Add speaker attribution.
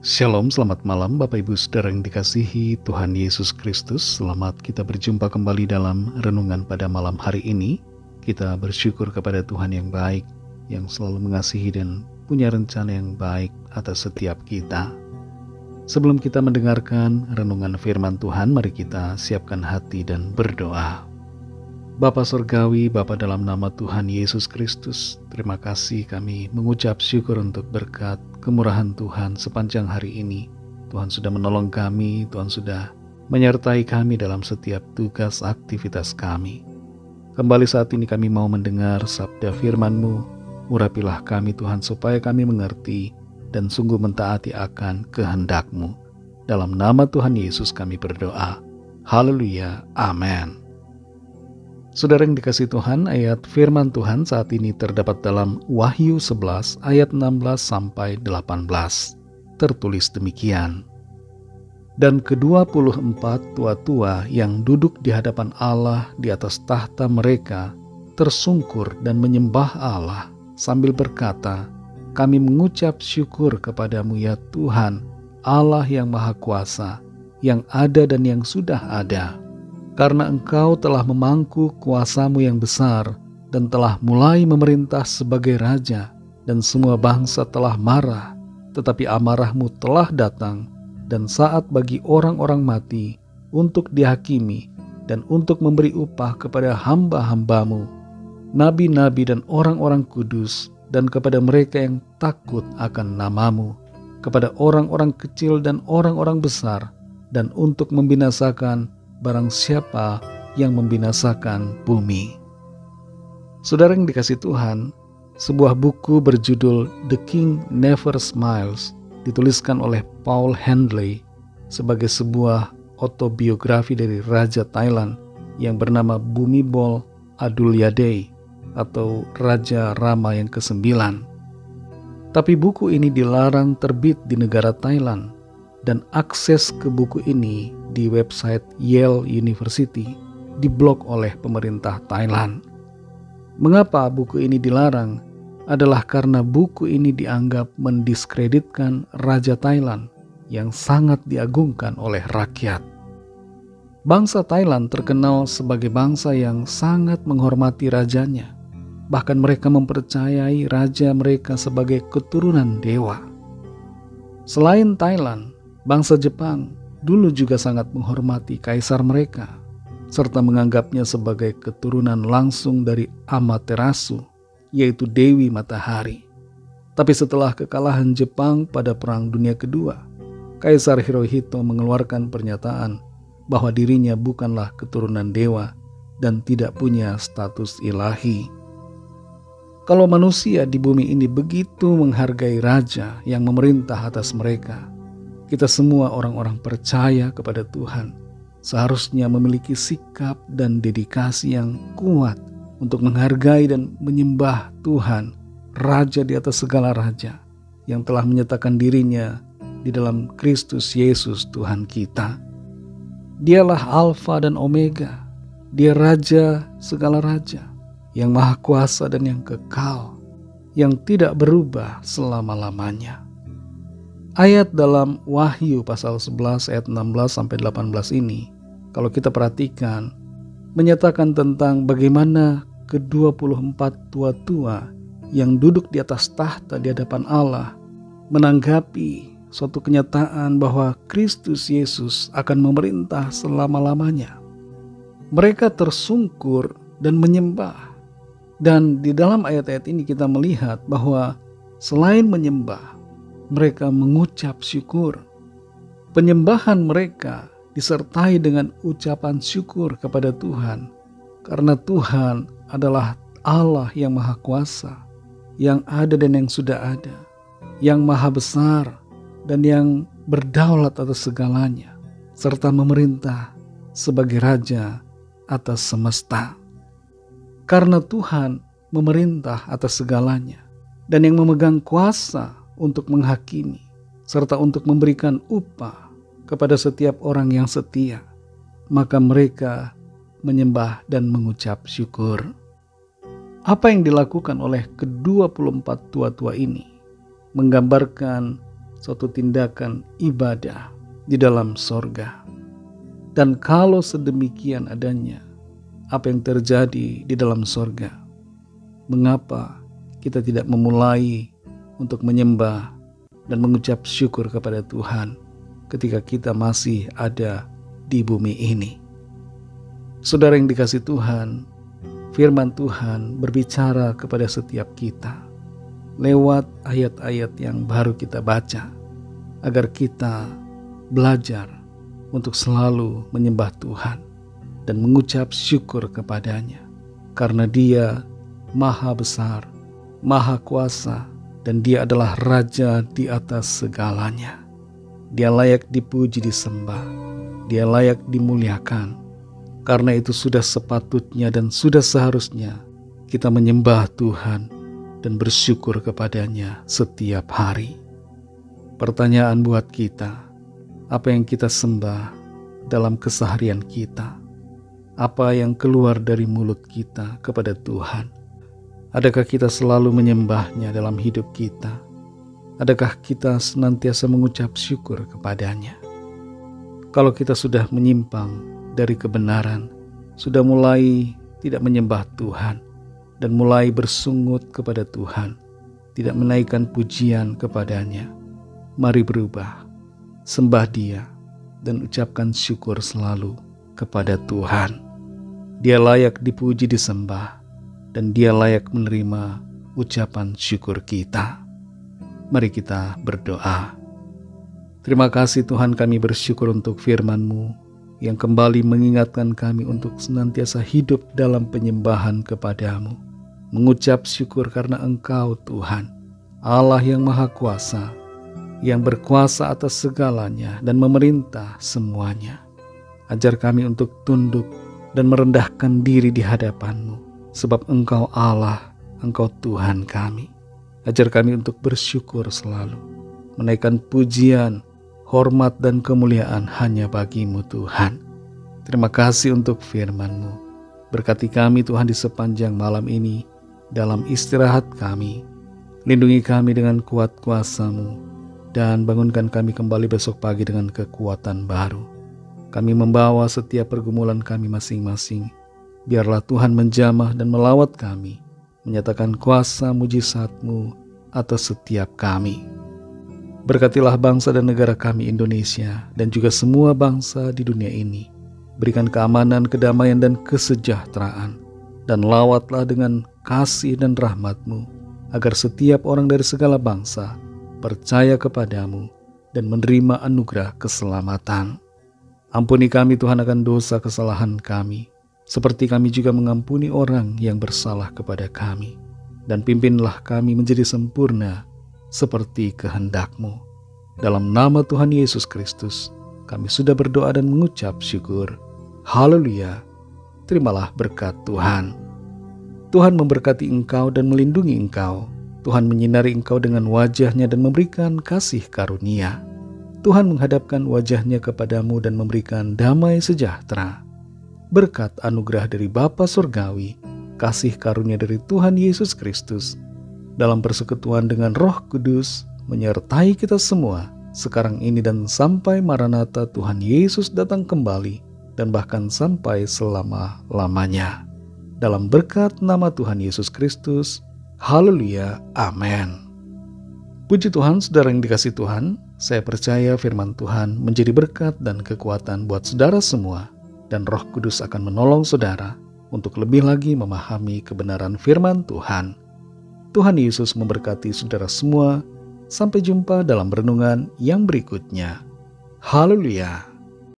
Speaker 1: Shalom, selamat malam Bapak Ibu Saudara yang dikasihi Tuhan Yesus Kristus. Selamat kita berjumpa kembali dalam renungan pada malam hari ini. Kita bersyukur kepada Tuhan yang baik, yang selalu mengasihi dan punya rencana yang baik atas setiap kita. Sebelum kita mendengarkan renungan firman Tuhan, mari kita siapkan hati dan berdoa. Bapa Surgawi, Bapa dalam nama Tuhan Yesus Kristus, terima kasih kami mengucap syukur untuk berkat kemurahan Tuhan sepanjang hari ini. Tuhan sudah menolong kami, Tuhan sudah menyertai kami dalam setiap tugas aktivitas kami. Kembali saat ini kami mau mendengar sabda firman-Mu. Urapilah kami Tuhan supaya kami mengerti dan sungguh mentaati akan kehendak-Mu. Dalam nama Tuhan Yesus kami berdoa. Haleluya, amin. Saudara yang dikasihi Tuhan, ayat firman Tuhan saat ini terdapat dalam Wahyu 11 ayat 16 sampai 18. Tertulis demikian. Dan ke-24 tua-tua yang duduk di hadapan Allah di atas tahta mereka tersungkur dan menyembah Allah sambil berkata, "Kami mengucap syukur kepadamu ya Tuhan, Allah yang Maha Kuasa, yang ada dan yang sudah ada. Karena Engkau telah memangku kuasa-Mu yang besar dan telah mulai memerintah sebagai Raja, dan semua bangsa telah marah, tetapi amarah-Mu telah datang, dan saat bagi orang-orang mati untuk dihakimi dan untuk memberi upah kepada hamba-hamba-Mu, nabi-nabi dan orang-orang kudus, dan kepada mereka yang takut akan nama-Mu, kepada orang-orang kecil dan orang-orang besar, dan untuk membinasakan barang siapa yang membinasakan bumi." Saudara yang dikasihi Tuhan, sebuah buku berjudul The King Never Smiles dituliskan oleh Paul Handley sebagai sebuah autobiografi dari Raja Thailand yang bernama Bhumibol Adulyadej atau Raja Rama yang ke-9. Tapi buku ini dilarang terbit di negara Thailand, dan akses ke buku ini di website Yale University diblok oleh pemerintah Thailand. Mengapa buku ini dilarang? Adalah karena buku ini dianggap mendiskreditkan Raja Thailand yang sangat diagungkan oleh rakyat. Bangsa Thailand terkenal sebagai bangsa yang sangat menghormati rajanya. Bahkan mereka mempercayai raja mereka sebagai keturunan dewa. Selain Thailand, bangsa Jepang dulu juga sangat menghormati kaisar mereka, serta menganggapnya sebagai keturunan langsung dari Amaterasu, yaitu Dewi Matahari. Tapi setelah kekalahan Jepang pada Perang Dunia Kedua, Kaisar Hirohito mengeluarkan pernyataan bahwa dirinya bukanlah keturunan dewa dan tidak punya status ilahi. Kalau manusia di bumi ini begitu menghargai raja yang memerintah atas mereka, kita semua orang-orang percaya kepada Tuhan seharusnya memiliki sikap dan dedikasi yang kuat untuk menghargai dan menyembah Tuhan, Raja di atas segala raja, yang telah menyatakan dirinya di dalam Kristus Yesus Tuhan kita. Dialah Alfa dan Omega, Dia Raja segala raja, yang Maha Kuasa dan yang kekal, yang tidak berubah selama-lamanya. Ayat dalam Wahyu pasal 11 ayat 16-18 ini, kalau kita perhatikan, menyatakan tentang bagaimana ke-24 tua-tua yang duduk di atas tahta di hadapan Allah menanggapi suatu kenyataan bahwa Kristus Yesus akan memerintah selama-lamanya. Mereka tersungkur dan menyembah. Dan di dalam ayat-ayat ini kita melihat bahwa selain menyembah, mereka mengucap syukur. Penyembahan mereka disertai dengan ucapan syukur kepada Tuhan, karena Tuhan adalah Allah yang Maha Kuasa, yang ada dan yang sudah ada, yang Maha Besar dan yang berdaulat atas segalanya, serta memerintah sebagai Raja atas semesta. Karena Tuhan memerintah atas segalanya dan yang memegang kuasa untuk menghakimi serta untuk memberikan upah kepada setiap orang yang setia, maka mereka menyembah dan mengucap syukur. Apa yang dilakukan oleh ke-24 tua-tua ini menggambarkan suatu tindakan ibadah di dalam sorga. Dan kalau sedemikian adanya apa yang terjadi di dalam sorga, mengapa kita tidak memulai untuk menyembah dan mengucap syukur kepada Tuhan ketika kita masih ada di bumi ini? Saudara yang dikasihi Tuhan, firman Tuhan berbicara kepada setiap kita lewat ayat-ayat yang baru kita baca, agar kita belajar untuk selalu menyembah Tuhan dan mengucap syukur kepadanya, karena Dia Maha Besar, Maha Kuasa, dan Dia adalah Raja di atas segalanya. Dia layak dipuji, disembah, Dia layak dimuliakan. Karena itu sudah sepatutnya dan sudah seharusnya kita menyembah Tuhan dan bersyukur kepadanya setiap hari. Pertanyaan buat kita, apa yang kita sembah dalam keseharian kita? Apa yang keluar dari mulut kita kepada Tuhan? Adakah kita selalu menyembahnya dalam hidup kita? Adakah kita senantiasa mengucap syukur kepadanya? Kalau kita sudah menyimpang dari kebenaran, sudah mulai tidak menyembah Tuhan, dan mulai bersungut kepada Tuhan, tidak menaikkan pujian kepadanya, mari berubah, sembah Dia, dan ucapkan syukur selalu kepada Tuhan. Dia layak dipuji, disembah, dan Dia layak menerima ucapan syukur kita. Mari kita berdoa. Terima kasih Tuhan, kami bersyukur untuk firman-Mu yang kembali mengingatkan kami untuk senantiasa hidup dalam penyembahan kepada-Mu, mengucap syukur karena Engkau Tuhan, Allah yang Maha Kuasa, yang berkuasa atas segalanya dan memerintah semuanya. Ajar kami untuk tunduk dan merendahkan diri di hadapan-Mu, sebab Engkau Allah, Engkau Tuhan kami. Ajar kami untuk bersyukur selalu, menaikkan pujian, hormat dan kemuliaan hanya bagi-Mu Tuhan. Terima kasih untuk firman-Mu. Berkati kami Tuhan di sepanjang malam ini, dalam istirahat kami. Lindungi kami dengan kuat kuasa-Mu, dan bangunkan kami kembali besok pagi dengan kekuatan baru. Kami membawa setiap pergumulan kami masing-masing. Biarlah Tuhan menjamah dan melawat kami, menyatakan kuasa mujizat-Mu atas setiap kami. Berkatilah bangsa dan negara kami Indonesia, dan juga semua bangsa di dunia ini. Berikan keamanan, kedamaian, dan kesejahteraan. Dan lawatlah dengan kasih dan rahmat-Mu, agar setiap orang dari segala bangsa percaya kepada-Mu dan menerima anugerah keselamatan. Ampuni kami Tuhan akan dosa kesalahan kami, seperti kami juga mengampuni orang yang bersalah kepada kami. Dan pimpinlah kami menjadi sempurna seperti kehendak-Mu. Dalam nama Tuhan Yesus Kristus, kami sudah berdoa dan mengucap syukur. Haleluya. Terimalah berkat Tuhan. Tuhan memberkati engkau dan melindungi engkau. Tuhan menyinari engkau dengan wajah-Nya dan memberikan kasih karunia. Tuhan menghadapkan wajah-Nya kepadamu dan memberikan damai sejahtera. Berkat anugerah dari Bapa Surgawi, kasih karunia dari Tuhan Yesus Kristus, dalam persekutuan dengan Roh Kudus, menyertai kita semua, sekarang ini dan sampai Maranatha Tuhan Yesus datang kembali, dan bahkan sampai selama-lamanya. Dalam berkat nama Tuhan Yesus Kristus, haleluya, amin. Puji Tuhan, saudara yang dikasihi Tuhan, saya percaya firman Tuhan menjadi berkat dan kekuatan buat saudara semua, dan Roh Kudus akan menolong saudara untuk lebih lagi memahami kebenaran firman Tuhan. Tuhan Yesus memberkati saudara semua. Sampai jumpa dalam renungan yang berikutnya. Haleluya.